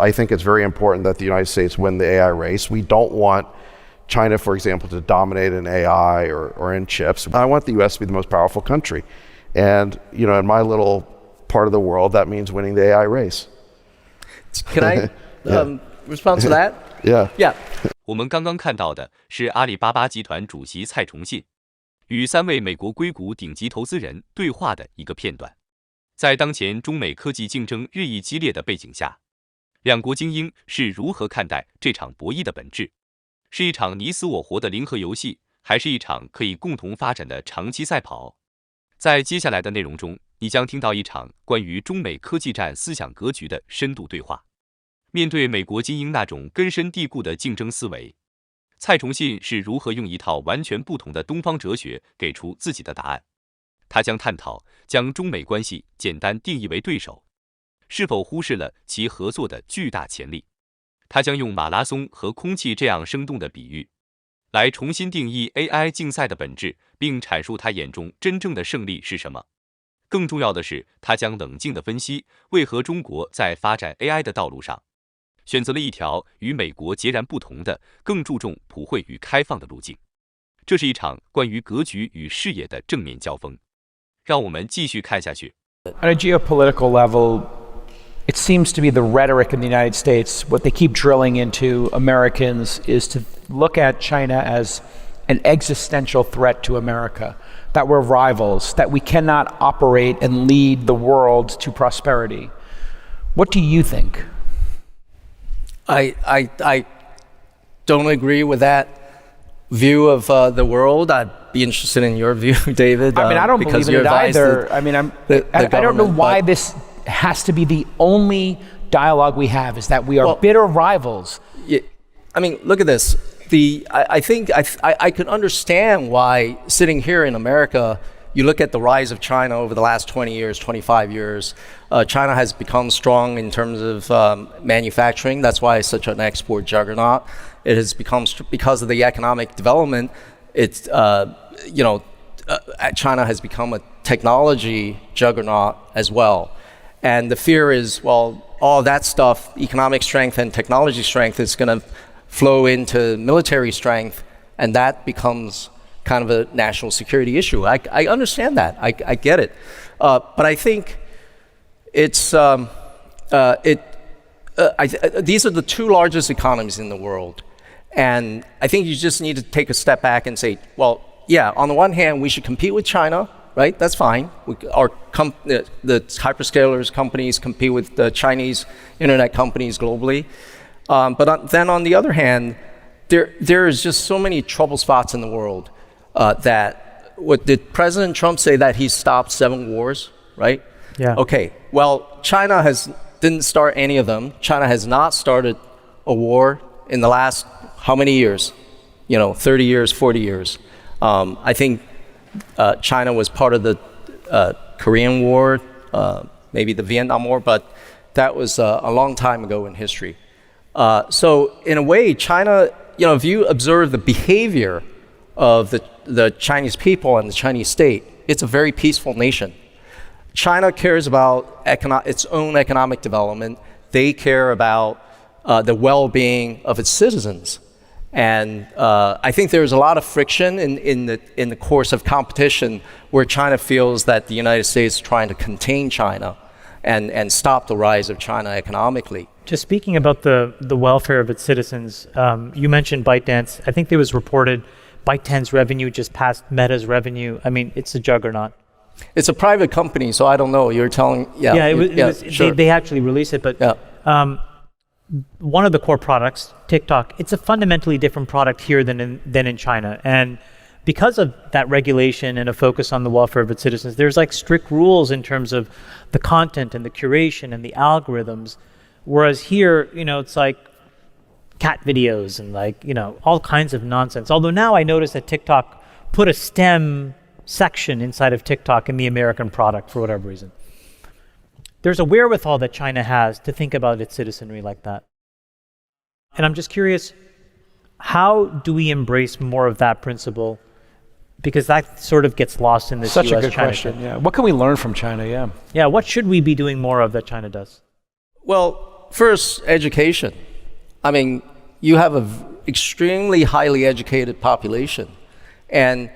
I think it's very important that the United States win the AI race. We don't want China, for example, to dominate in AI or in chips. I want the US to be the most powerful country. And, in my little part of the world, that means winning the AI race. Can I respond to that? Yeah. 我们刚刚看到的是阿里巴巴集团主席蔡崇信与3位美国硅谷顶级投资人对话的一个片段。在当前中美科技竞争日益激烈的背景下，两国精英是如何看待这场博弈的本质？是一场你死我活的零和游戏，还是一场可以共同发展的长期赛跑？在接下来的内容中，你将听到一场关于中美科技战思想格局的深度对话。面对美国精英那种根深蒂固的竞争思维，蔡崇信是如何用一套完全不同的东方哲学给出自己的答案？他将探讨将中美关系简单定义为对手，是否忽视了其合作的巨大潜力？他将用马拉松和空气这样生动的比喻，来重新定义 AI 竞赛的本质，并阐述他眼中真正的胜利是什么。更重要的是，他将冷静地分析为何中国在发展 AI 的道路上选择了一条与美国截然不同的、更注重普惠与开放的路径。这是一场关于格局与视野的正面交锋。让我们继续看下去。On a geopolitical level, it seems to be the rhetoric in the United States, what they keep drilling into Americans is to look at China as an existential threat to America, that we're rivals, that we cannot operate and lead the world to prosperity. What do you think? I don't agree with that view of the world. I'd be interested in your view, David. I don't believe in it either. I don't know why this has to be the only dialogue we have, is that we are bitter rivals. Yeah, look at this. I think I can understand why sitting here in America, you look at the rise of China over the last 20 years, 25 years, China has become strong in terms of manufacturing. That's why it's such an export juggernaut. It has become, because of the economic development, China has become a technology juggernaut as well. And the fear is, all that stuff, economic strength and technology strength, is going to flow into military strength, and that becomes kind of a national security issue. I understand that. I get it. But I think it's these are the two largest economies in the world. And I think you just need to take a step back and say, on the one hand, we should compete with China, right? That's fine. The hyperscalers companies compete with the Chinese internet companies globally. But then on the other hand, there is just so many trouble spots in the world that, did President Trump say that he stopped 7 wars, right? Yeah. Okay, China didn't start any of them. China has not started a war in the last how many years? 30 years, 40 years. I think China was part of the Korean War, maybe the Vietnam War, but that was a long time ago in history. So in a way, China, if you observe the behavior of the Chinese people and the Chinese state, it's a very peaceful nation. China cares about its own economic development. They care about the well-being of its citizens. And I think there's a lot of friction in the course of competition where China feels that the United States is trying to contain China and stop the rise of China economically. Just speaking about the welfare of its citizens, you mentioned ByteDance. I think there was reported ByteDance revenue just passed Meta's revenue. It's a juggernaut. It's a private company, so I don't know. You're telling, sure. They actually released it, but one of the core products, TikTok, it's a fundamentally different product here than in China. And because of that regulation and a focus on the welfare of its citizens, there's strict rules in terms of the content and the curation and the algorithms. Whereas here, it's like cat videos and all kinds of nonsense. Although now I notice that TikTok put a STEM section inside of TikTok in the American product for whatever reason. There's a wherewithal that China has to think about its citizenry like that. And I'm just curious, how do we embrace more of that principle? Because that sort of gets lost in this US-China. Such a good question, yeah. What can we learn from China, Yeah, what should we be doing more of that China does? Well, first, education. I mean, you have an extremely highly educated population. And,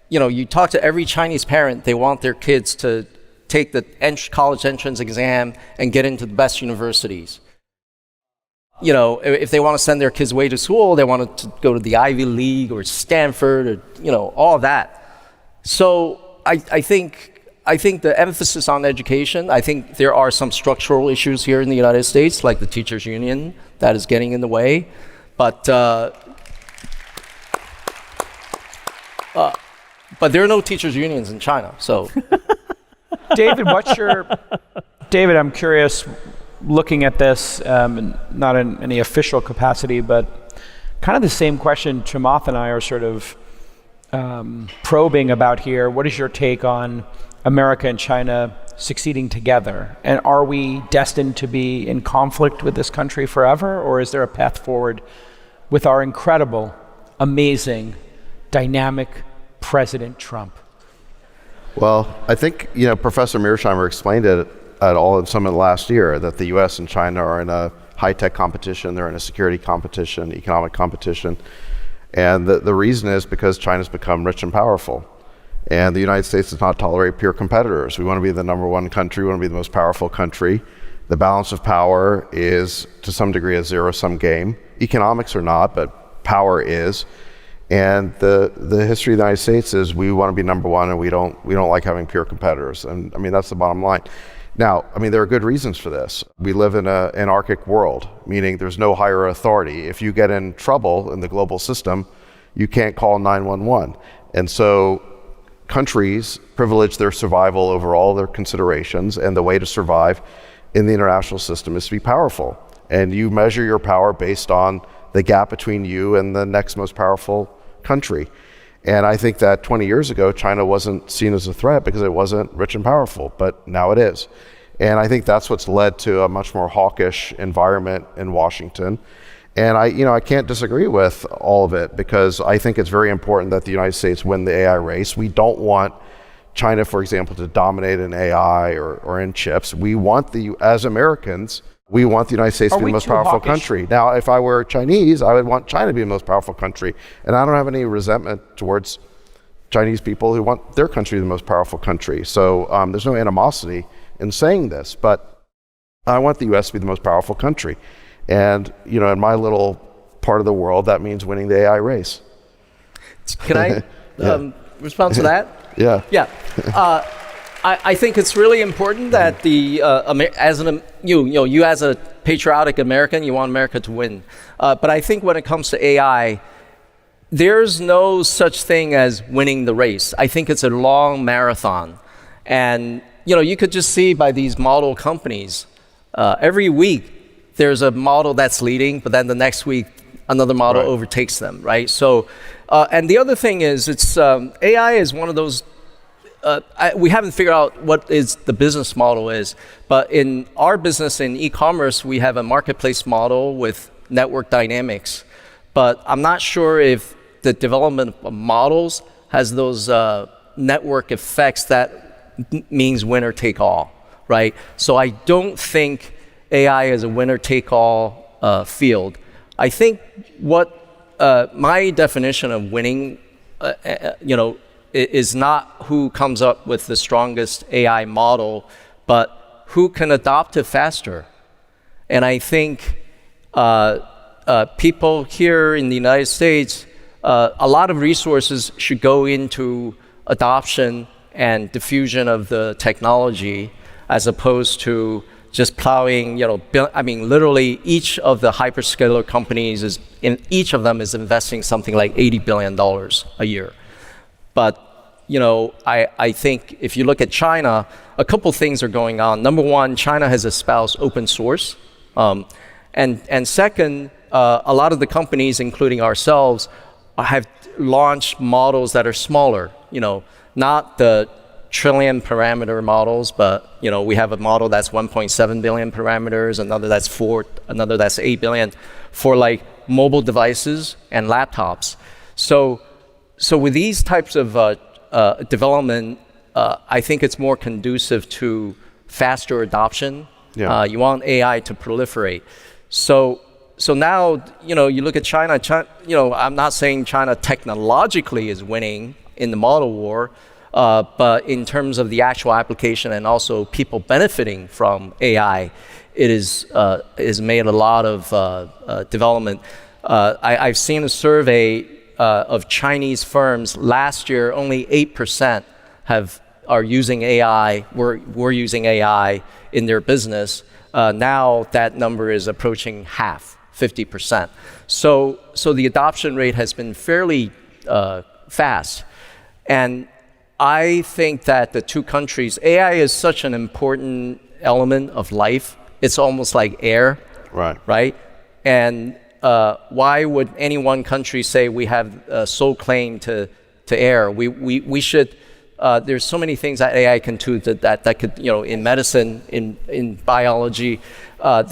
you talk to every Chinese parent, they want their kids to take the college entrance exam and get into the best universities. If they want to send their kids away to school, they want to go to the Ivy League or Stanford or, all of that. So I think the emphasis on education, I think there are some structural issues here in the United States, like the teachers union, that is getting in the way. But there are no teachers unions in China, so. David, David, I'm curious, looking at this, not in any official capacity, but kind of the same question Chamath and I are sort of probing about here. What is your take on America and China succeeding together? And are we destined to be in conflict with this country forever? Or is there a path forward with our incredible, amazing, dynamic President Trump? Well, I think, Professor Mearsheimer explained it at All in Summit last year, that the US and China are in a high-tech competition, they're in a security competition, economic competition. And the reason is because China's become rich and powerful. And the United States does not tolerate peer competitors. We want to be the number one country, we want to be the most powerful country. The balance of power is, to some degree, a zero-sum game. Economics are not, but power is. And the history of the United States is we want to be number one, and we don't like having peer competitors. And I mean, that's the bottom line. Now, I mean, there are good reasons for this. We live in an anarchic world, meaning there's no higher authority. If you get in trouble in the global system, you can't call 911. And so countries privilege their survival over all their considerations, and the way to survive in the international system is to be powerful. And you measure your power based on the gap between you and the next most powerful country. And I think that 20 years ago, China wasn't seen as a threat because it wasn't rich and powerful, but now it is. And I think that's what's led to a much more hawkish environment in Washington. And I can't disagree with all of it, because I think it's very important that the United States win the AI race. We don't want China, for example, to dominate in AI or in chips. We want as Americans, we want the United States to be the most powerful country. Now, if I were Chinese, I would want China to be the most powerful country. And I don't have any resentment towards Chinese people who want their country to be the most powerful country. So there's no animosity in saying this, but I want the US to be the most powerful country. And, in my little part of the world, that means winning the AI race. Can I respond to that? Yeah. Yeah. I think it's really important that you as a patriotic American, you want America to win. But I think when it comes to AI, there's no such thing as winning the race. I think it's a long marathon. And, you could just see by these model companies, every week there's a model that's leading, but then the next week another model overtakes them, right? So, and the other thing is, AI is one of those. We haven't figured out what is the business model is, but in our business in e-commerce, we have a marketplace model with network dynamics. But I'm not sure if the development of models has those network effects that means winner take all, right? So I don't think AI is a winner take all field. I think what my definition of winning, is not who comes up with the strongest AI model, but who can adopt it faster. And I think people here in the United States, a lot of resources should go into adoption and diffusion of the technology, as opposed to just plowing, literally each of the hyperscaler companies each of them is investing something like $80 billion a year. But, I think if you look at China, a couple things are going on. Number one, China has espoused open source. And second, a lot of the companies, including ourselves, have launched models that are smaller, not the trillion parameter models, but we have a model that's 1.7 billion parameters, another that's 4, another that's 8 billion for like mobile devices and laptops. So with these types of development, I think it's more conducive to faster adoption Yeah. You want AI to proliferate. So now, you look at China, I'm not saying China technologically is winning in the model war, but in terms of the actual application and also people benefiting from AI, it is made a lot of development. I've seen a survey of Chinese firms last year. Only 8% are using AI. Were using AI in their business. Now that number is approaching half, 50%. So the adoption rate has been fairly fast, and I think that the two countries, AI is such an important element of life. It's almost like air, right? And why would any one country say we have sole claim to air? We should. There's so many things that AI can do that could, in medicine, in biology, I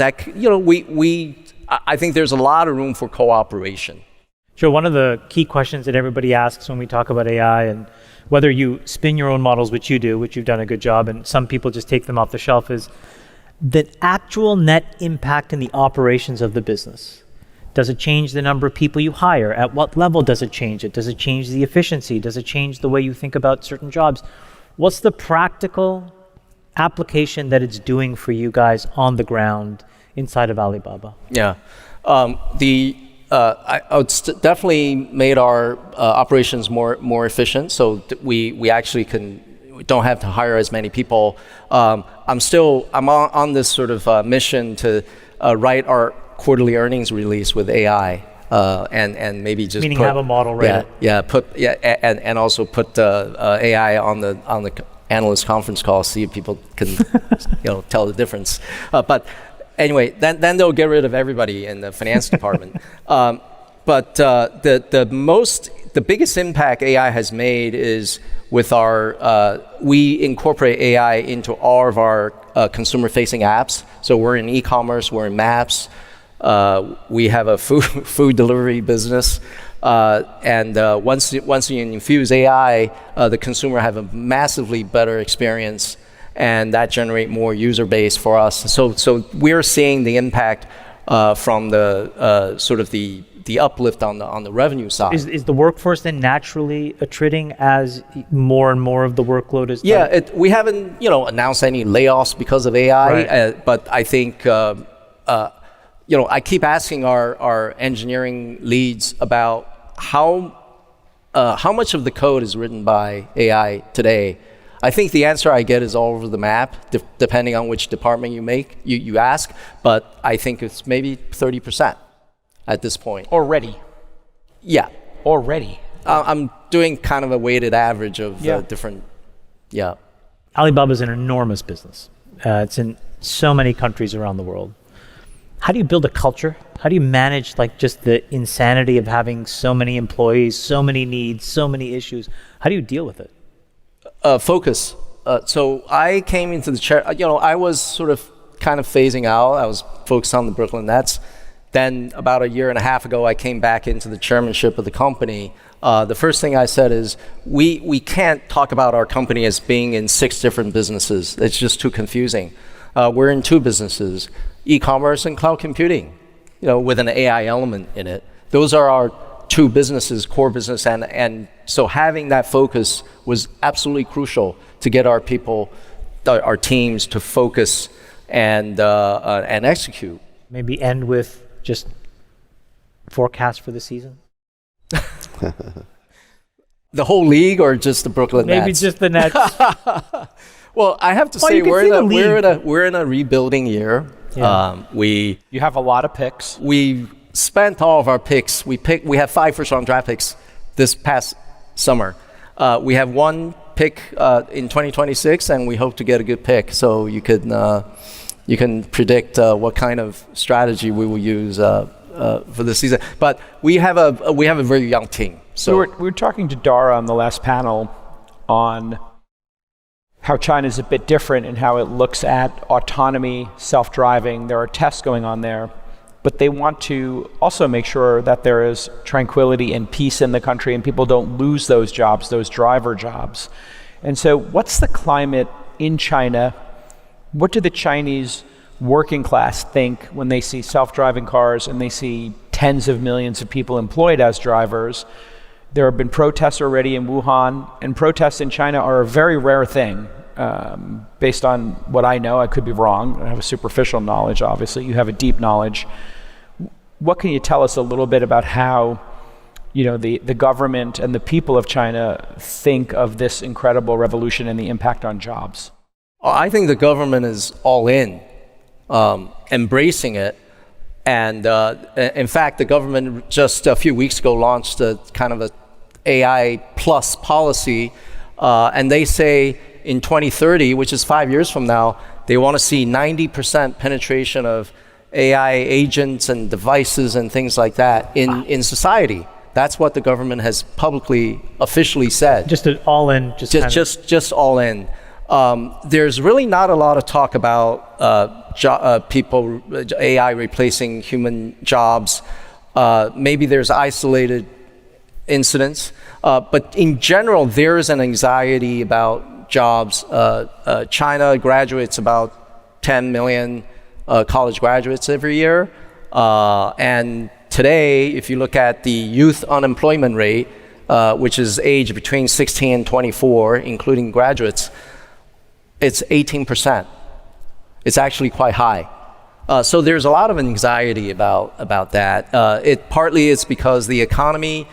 think there's a lot of room for cooperation. Joe, one of the key questions that everybody asks when we talk about AI, and whether you spin your own models, which you do, which you've done a good job, and some people just take them off the shelf, is the actual net impact in the operations of the business. Does it change the number of people you hire? At what level does it change it? Does it change the efficiency? Does it change the way you think about certain jobs? What's the practical application that it's doing for you guys on the ground inside of Alibaba? Yeah. It's definitely made our operations more efficient. So we actually don't have to hire as many people. I'm on this sort of mission to write our quarterly earnings release with AI, and maybe just have a model ready. And also put AI on the analyst conference call, see if people can tell the difference. But anyway, then they'll get rid of everybody in the finance department. But the biggest impact AI has made is with we incorporate AI into all of our consumer-facing apps. So we're in e-commerce, we're in maps. We have a food delivery business, and once you infuse AI, the consumer have a massively better experience, and that generate more user base for us. So we're seeing the impact from the sort of the uplift on the revenue side. Is the workforce then naturally attriting as more and more of the workload is? Yeah, we haven't announced any layoffs because of AI, right. But I think. I keep asking our engineering leads about how much of the code is written by AI today. I think the answer I get is all over the map, depending on which department you ask. But I think it's maybe 30% at this point. Already? Yeah. Already? I'm doing kind of a weighted average of different. Yeah. Alibaba is an enormous business. It's in so many countries around the world. How do you build a culture? How do you manage just the insanity of having so many employees, so many needs, so many issues? How do you deal with it? Focus. So I came into the chair, I was sort of kind of phasing out. I was focused on the Brooklyn Nets. Then about a year and a half ago, I came back into the chairmanship of the company. The first thing I said is, we can't talk about our company as being in 6 different businesses. It's just too confusing. We're in 2 businesses, e-commerce and cloud computing, with an AI element in it. Those are our 2 businesses, core business, and so having that focus was absolutely crucial to get our people, our teams to focus and execute. Maybe end with just forecast for the season? The whole league or just the Brooklyn Nets? Maybe just the Nets. Well, I have to say we're in a rebuilding year. Yeah. You have a lot of picks. We spent all of our picks. We have 5 first-round draft picks this past summer. We have 1 pick in 2026, and we hope to get a good pick. So you can predict what kind of strategy we will use for this season. But we have a very young team. So we were talking to Dara on the last panel on how China is a bit different in how it looks at autonomy, self-driving. There are tests going on there, but they want to also make sure that there is tranquility and peace in the country and people don't lose those jobs, those driver jobs. And so what's the climate in China? What do the Chinese working class think when they see self-driving cars and they see tens of millions of people employed as drivers. There have been protests already in Wuhan, and protests in China are a very rare thing. Based on what I know, I could be wrong. I have a superficial knowledge, obviously. You have a deep knowledge. What can you tell us a little bit about how the government and the people of China think of this incredible revolution and the impact on jobs? I think the government is all in, embracing it. And in fact, the government just a few weeks ago launched a kind of a AI plus policy. And they say in 2030, which is 5 years from now, they want to see 90% penetration of AI agents and devices and things like that in society. That's what the government has publicly, officially said. Just an all in, just all in. There's really not a lot of talk about people, AI replacing human jobs. Maybe there's isolated incidents, but in general, there is an anxiety about jobs. China graduates about 10 million college graduates every year, and today, if you look at the youth unemployment rate, which is age between 16 and 24, including graduates, it's 18%. It's actually quite high. So there's a lot of anxiety about that. Partly it's because the economy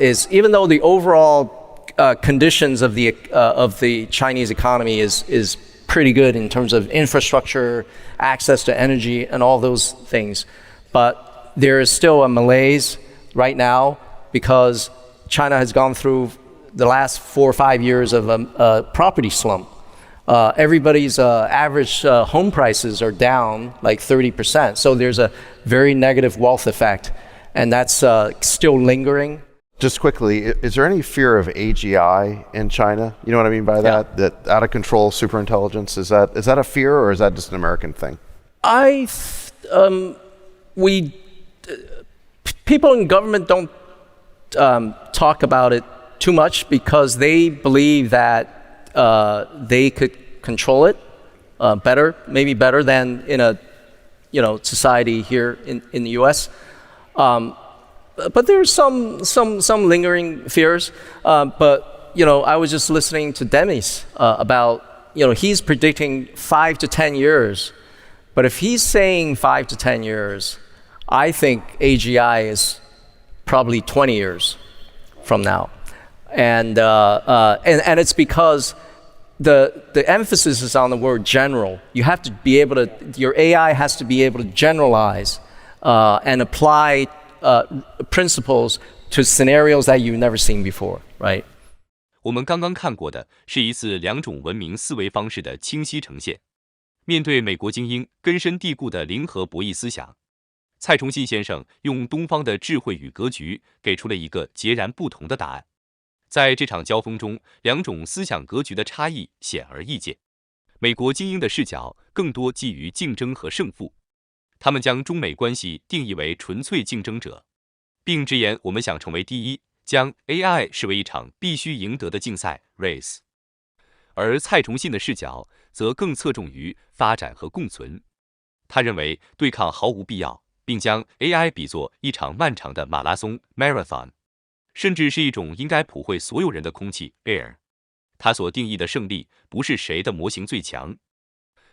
is, even though the overall conditions of the Chinese economy is pretty good in terms of infrastructure, access to energy, and all those things, but there is still a malaise right now because China has gone through the last 4 or 5 years of a property slump. Everybody's average home prices are down like 30%. So there's a very negative wealth effect, and that's still lingering. Just quickly, is there any fear of AGI in China? You know what I mean by that? Yeah. That out of control superintelligence, is that a fear, or is that just an American thing? People in government don't talk about it too much because they believe that they could control it better, maybe better than in a society here in the U.S. But there's some lingering fears. But I was just listening to Demis about he's predicting 5 to 10 years. But if he's saying 5 to 10 years, I think AGI is probably 20 years from now. And it's because the emphasis is on the word general. You have to be able to, your AI has to be able to generalize and apply principles to scenarios that you've never seen before, right? 我们刚刚看过的是一次两种文明思维方式的清晰呈现。面对美国精英根深蒂固的零和博弈思想，蔡崇信先生用东方的智慧与格局给出了一个截然不同的答案。在这场交锋中，两种思想格局的差异显而易见。美国精英的视角更多基于竞争和胜负，他们将中美关系定义为纯粹竞争者，并直言我们想成为第一，将 AI 视为一场必须赢得的竞赛 race。而蔡崇信的视角则更侧重于发展和共存，他认为对抗毫无必要，并将 AI 比作一场漫长的马拉松 marathon， 甚至是一种应该普惠所有人的空气 air。他所定义的胜利不是谁的模型最强，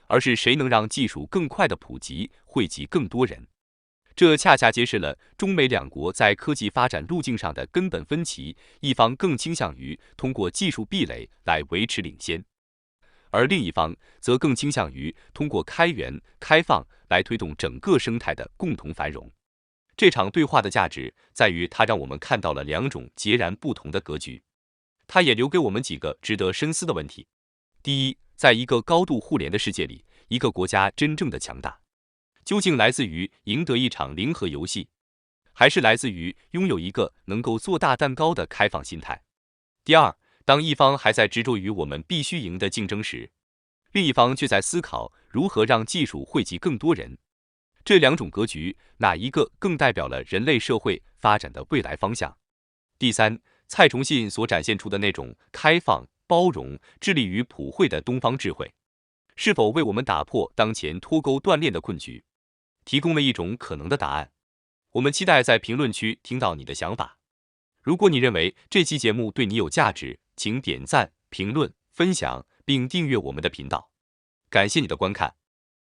而是谁能让技术更快地普及，惠及更多人。这恰恰揭示了中美两国在科技发展路径上的根本分歧，一方更倾向于通过技术壁垒来维持领先，而另一方则更倾向于通过开源、开放来推动整个生态的共同繁荣。这场对话的价值在于它让我们看到了两种截然不同的格局，它也留给我们几个值得深思的问题。第一，在一个高度互联的世界里，一个国家真正的强大究竟来自于赢得一场零和游戏，还是来自于拥有一个能够做大蛋糕的开放心态？第二，当一方还在执着于我们必须赢的竞争时，另一方却在思考如何让技术惠及更多人。这两种格局，哪一个更代表了人类社会发展的未来方向？第三，蔡崇信所展现出的那种开放、包容、致力于普惠的东方智慧，是否为我们打破当前脱钩断链的困局，提供了一种可能的答案？我们期待在评论区听到你的想法。如果你认为这期节目对你有价值，请点赞、评论、分享，并订阅我们的频道。感谢你的观看。